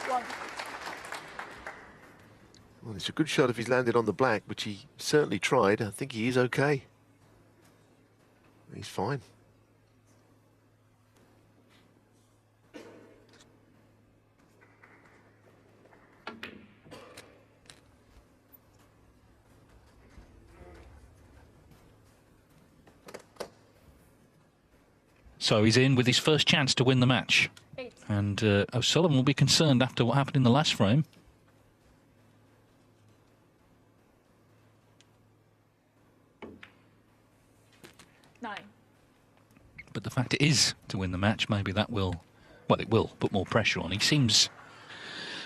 1. Well, it's a good shot if he's landed on the black, which he certainly tried. I think he is okay. He's fine. So he's in with his first chance to win the match. 8. And Sullivan will be concerned after what happened in the last frame. But the fact it is to win the match, maybe that will, well, it will put more pressure on. He seems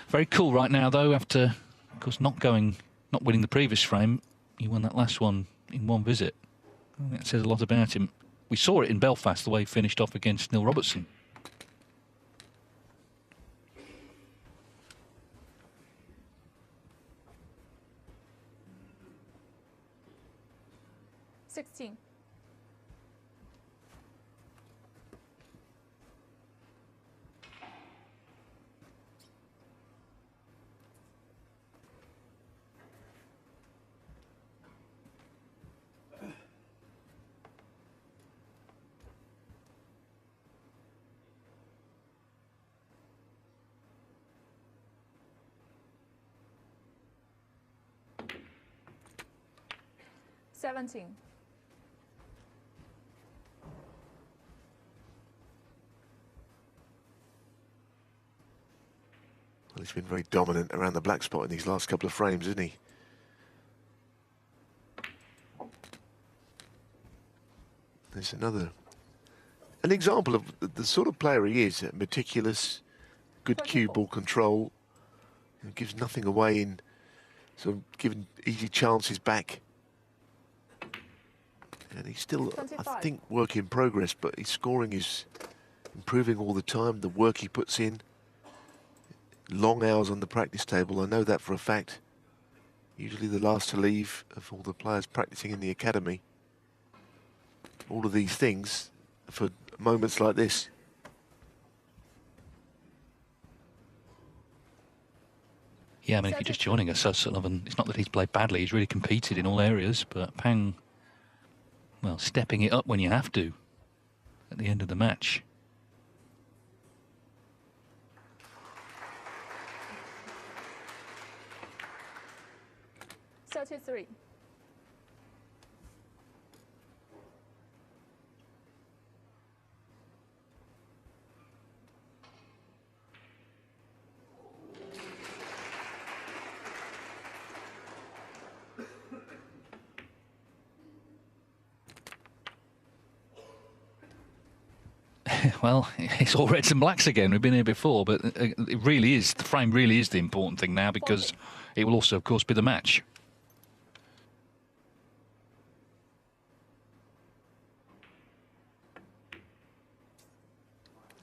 very cool right now, though, after, of course, not winning the previous frame. He won that last one in one visit. I think that says a lot about him. We saw it in Belfast, the way he finished off against Neil Robertson. $16. $17. Well, he's been very dominant around the black spot in these last couple of frames, isn't he? There's an example of the sort of player he is, meticulous, good cue ball control, gives nothing away in sort of giving easy chances back. And he's still, 25. I think, work in progress, but his scoring is improving all the time. The work he puts in, long hours on the practice table, I know that for a fact. Usually the last to leave of all the players practicing in the academy. All of these things for moments like this. Yeah, I mean, if you're just joining us, Sullivan, it's not that he's played badly, he's really competed in all areas, but Pang, well, stepping it up when you have to at the end of the match. $33. Well, it's all reds and blacks again. We've been here before, but it really is, the frame really is the important thing now, because it will also, of course, be the match.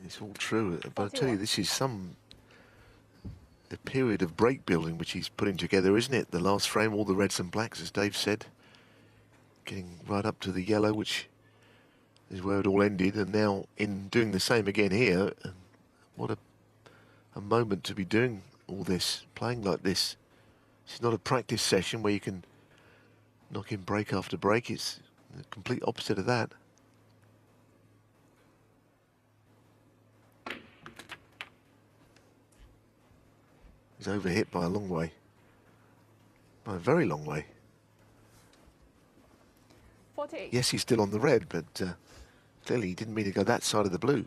It's all true, but I tell you, this is a period of break building which he's putting together, isn't it? The last frame, all the reds and blacks, as Dave said, getting right up to the yellow, which is where it all ended, and now in doing the same again here. And what a moment to be doing all this, playing like this. It's not a practice session where you can knock in break after break. It's the complete opposite of that. He's overhit by a long way, by a very long way. 48. Yes, he's still on the red, but clearly he didn't mean to go that side of the blue.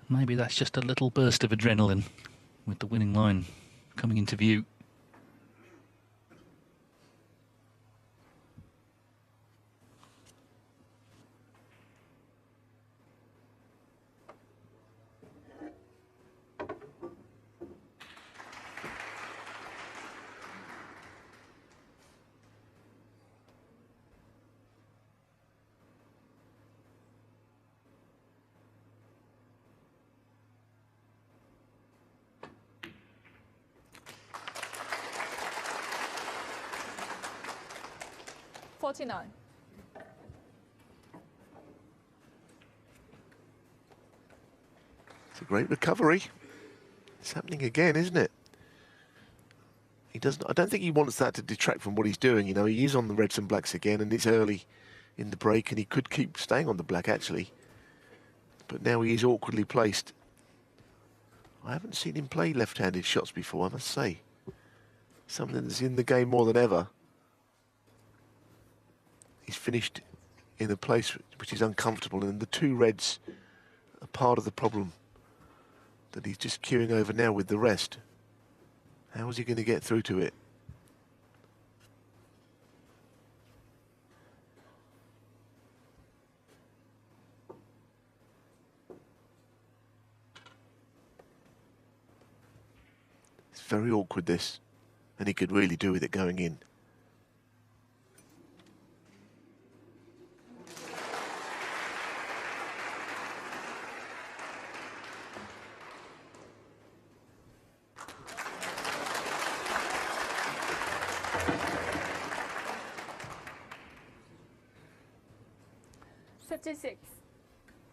Maybe that's just a little burst of adrenaline with the winning line coming into view. $49. It's a great recovery. It's happening again, isn't it? He doesn't. I don't think he wants that to detract from what he's doing. You know, he is on the reds and blacks again, and it's early in the break, and he could keep staying on the black actually. But now he is awkwardly placed. I haven't seen him play left-handed shots before, I must say. Something that's in the game more than ever. He's finished in a place which is uncomfortable, and the two reds are part of the problem that he's just queuing over now with the rest. How is he going to get through to it? It's very awkward, this, and he could really do with it going in.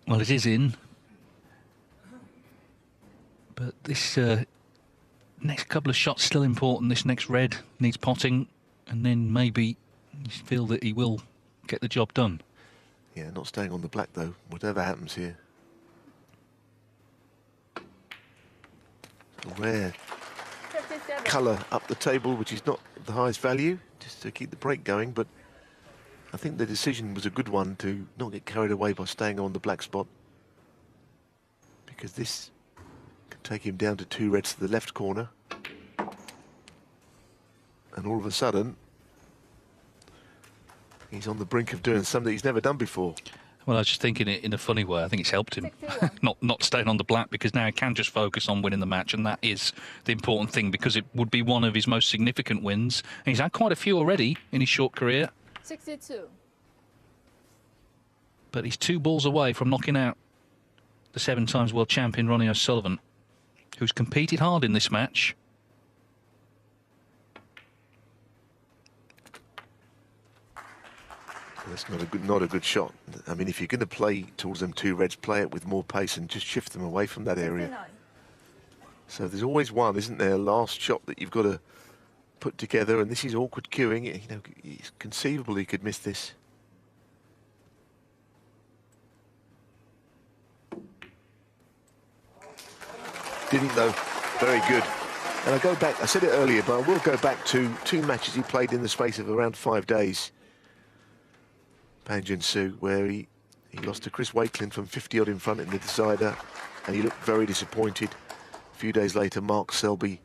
Well, it is in, but this next couple of shots still important. This next red needs potting, and then maybe you feel that he will get the job done. Yeah, not staying on the black though, whatever happens here. A rare colour up the table, which is not the highest value, just to keep the break going, but I think the decision was a good one to not get carried away by staying on the black spot, because this can take him down to two reds to the left corner, and all of a sudden he's on the brink of doing something he's never done before. Well, I was just thinking it in a funny way. I think it's helped him not staying on the black, because now he can just focus on winning the match, and that is the important thing, because it would be one of his most significant wins. And he's had quite a few already in his short career. 62. But he's 2 balls away from knocking out the 7 times world champion Ronnie Sullivan, who's competed hard in this match. That's not a good shot. I mean, if you're going to play towards them two reds, play it with more pace and just shift them away from that area. 59. So there's always one, isn't there? Last shot that you've got to put together, and this is awkward queuing. You know, it's conceivable he could miss this. Didn't though. Very good. And I go back, I said it earlier, but I will go back to 2 matches he played in the space of around 5 days. Panjin Su, where he lost to Chris Wakelin from 50-odd in front in the decider, and he looked very disappointed. A few days later, Mark Selby,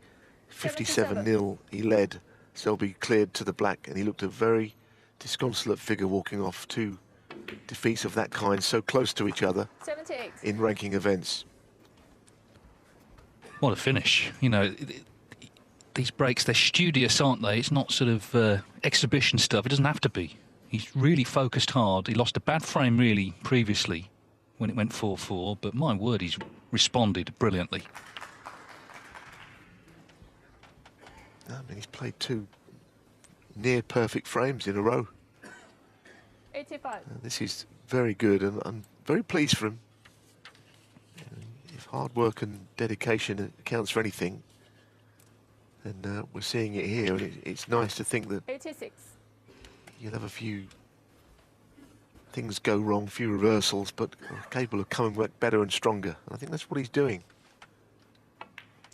57-0, he led. Selby cleared to the black, and he looked a very disconsolate figure walking off 2 defeats of that kind, so close to each other 78. in ranking events. What a finish. You know, these breaks, they're studious, aren't they? It's not sort of exhibition stuff. It doesn't have to be. He's really focused hard. He lost a bad frame, really, previously when it went 4-4, but my word, he's responded brilliantly. I mean, he's played 2 near-perfect frames in a row. 85. This is very good, and I'm very pleased for him. If hard work and dedication counts for anything, then we're seeing it here, and it's nice to think that 86. you'll have a few things go wrong, a few reversals, but are capable of coming back better and stronger. And I think that's what he's doing.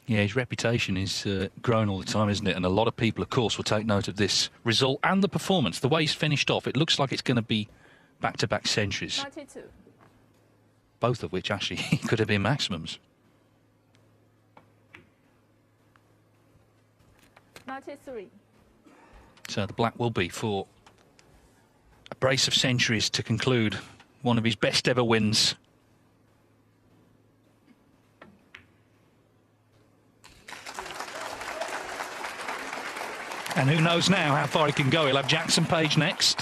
Yeah, his reputation is growing all the time, isn't it? And a lot of people, of course, will take note of this result and the performance. The way he's finished off, it looks like it's going to be back-to-back centuries. 92. Both of which actually could have been maximums. 93. So the black will be for a brace of centuries to conclude one of his best ever wins. And who knows now how far he can go. He'll have Jackson Page next.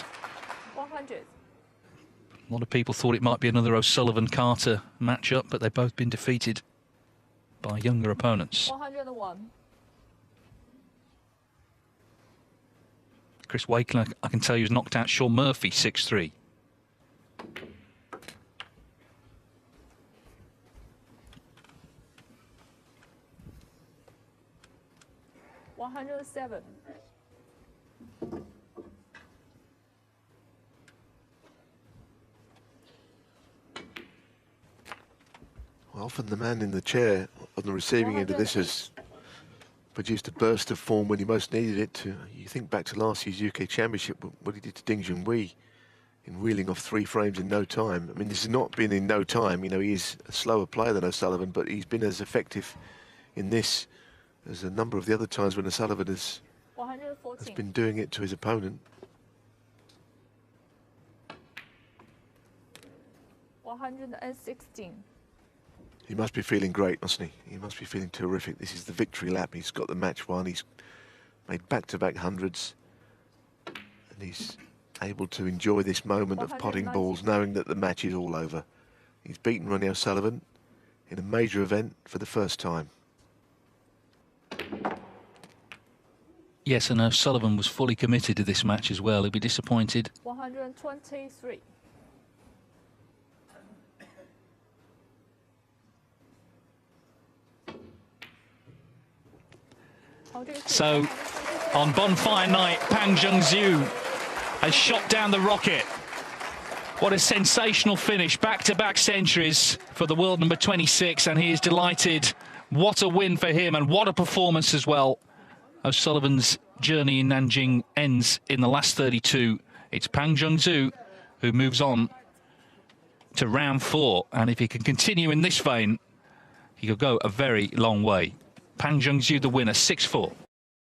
100. A lot of people thought it might be another O'Sullivan-Carter matchup, but they've both been defeated by younger opponents. 101. Chris Wakelin, I can tell you, has knocked out Sean Murphy 6-3. 107. Well, often the man in the chair on the receiving end of this has produced a burst of form when he most needed it. You think back to last year's UK Championship, what he did to Ding Junhui in reeling off 3 frames in no time. I mean, this has not been in no time. You know, he is a slower player than O'Sullivan, but he's been as effective in this as a number of the other times when O'Sullivan has been doing it to his opponent. 116. He must be feeling great, mustn't he? He must be feeling terrific. This is the victory lap. He's got the match won. He's made back-to-back hundreds. And he's able to enjoy this moment of potting balls, knowing that the match is all over. He's beaten Ronnie O'Sullivan in a major event for the first time. Yes, and Sullivan was fully committed to this match as well. He'll be disappointed. 123. So, on bonfire night, Pang Jung-Zhu has shot down the rocket. What a sensational finish. Back-to-back centuries for the world number 26, and he is delighted. What a win for him, and what a performance as well. O'Sullivan's journey in Nanjing ends in the last 32. It's Pang Jung-Zhu who moves on to round 4, and if he can continue in this vein, he could go a very long way. Pang Jung-Zhu the winner, 6-4.